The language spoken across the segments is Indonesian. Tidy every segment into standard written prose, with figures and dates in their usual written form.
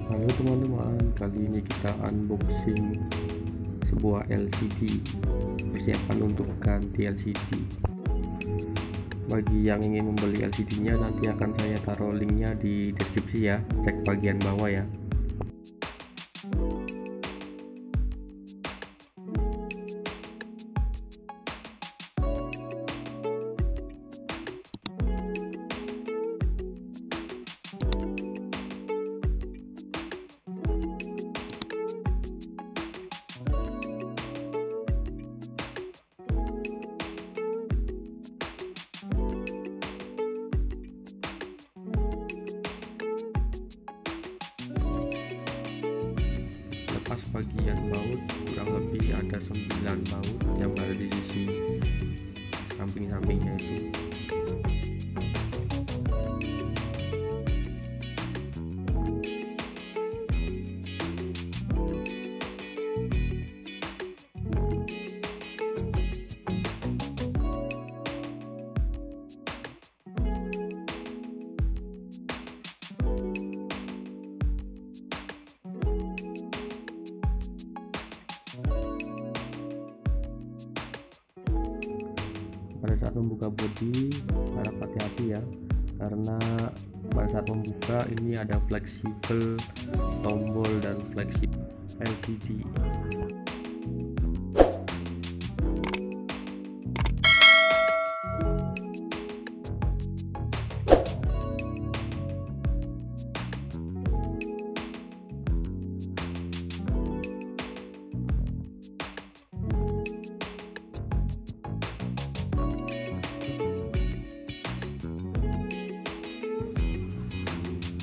Halo teman-teman, kali ini kita unboxing sebuah LCD, persiapan untuk ganti LCD. Bagi yang ingin membeli LCD nya nanti akan saya taruh linknya di deskripsi ya, cek bagian bawah ya. Lepas bagian baut kurang lebih ada 9 baut yang berada di sisi samping-sampingnya itu. Pada saat membuka bodi harap hati-hati ya, karena pada saat membuka ini ada fleksibel tombol dan fleksibel LCD.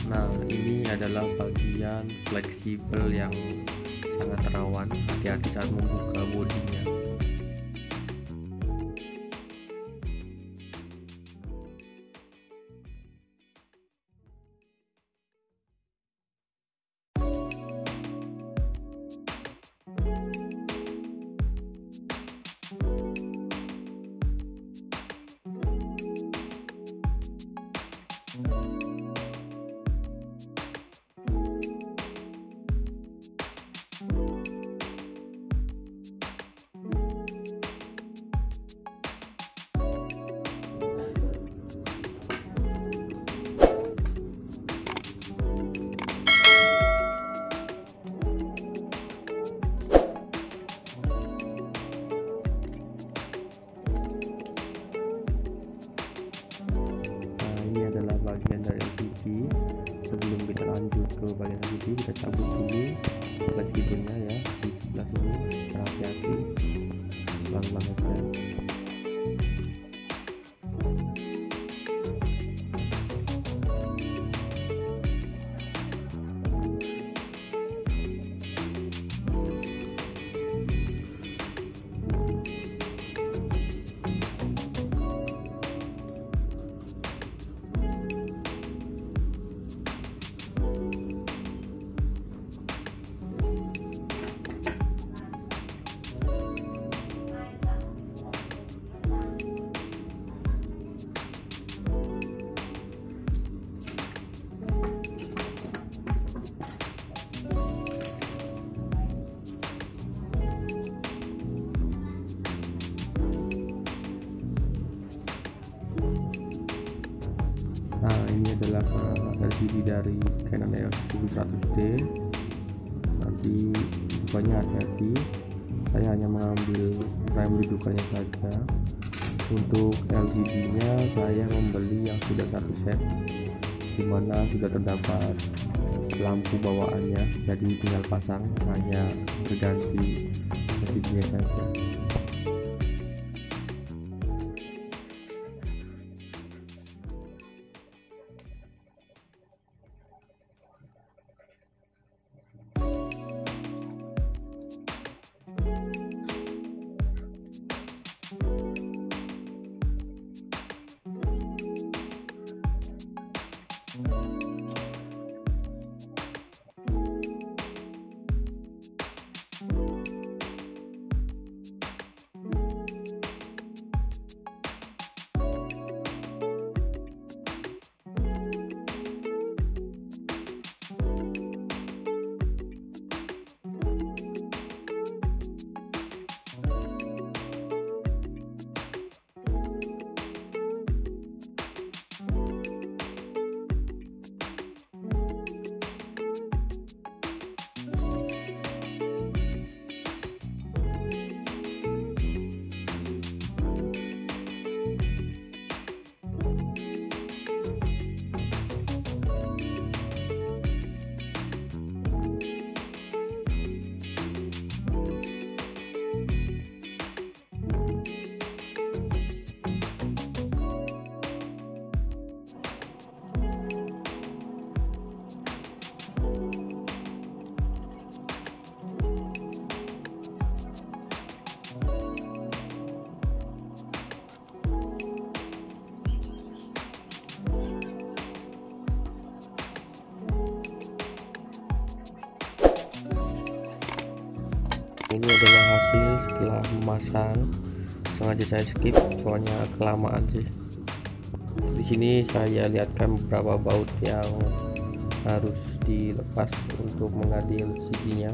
Nah, ini adalah bagian fleksibel yang sangat rawan, hati-hati saat membuka bodinya. Bagian dari LCD. Sebelum kita lanjut ke bagian LCD, kita cabut dulu fleksibelnya ya, di sebelah sini. Hati-hati, pelan-pelan saja. Nah, ini adalah LCD dari Canon 1100D. Nanti dukanya hati-hati, saya hanya mengambil frame didukanya saja. Untuk LCD nya saya membeli yang sudah satu set, dimana sudah terdapat lampu bawaannya, jadi tinggal pasang, hanya berganti LCD nya saja. ini adalah hasil setelah memasang. Sengaja saya skip soalnya kelamaan sih. Di sini saya lihatkan beberapa baut yang harus dilepas untuk mengganti LCD-nya.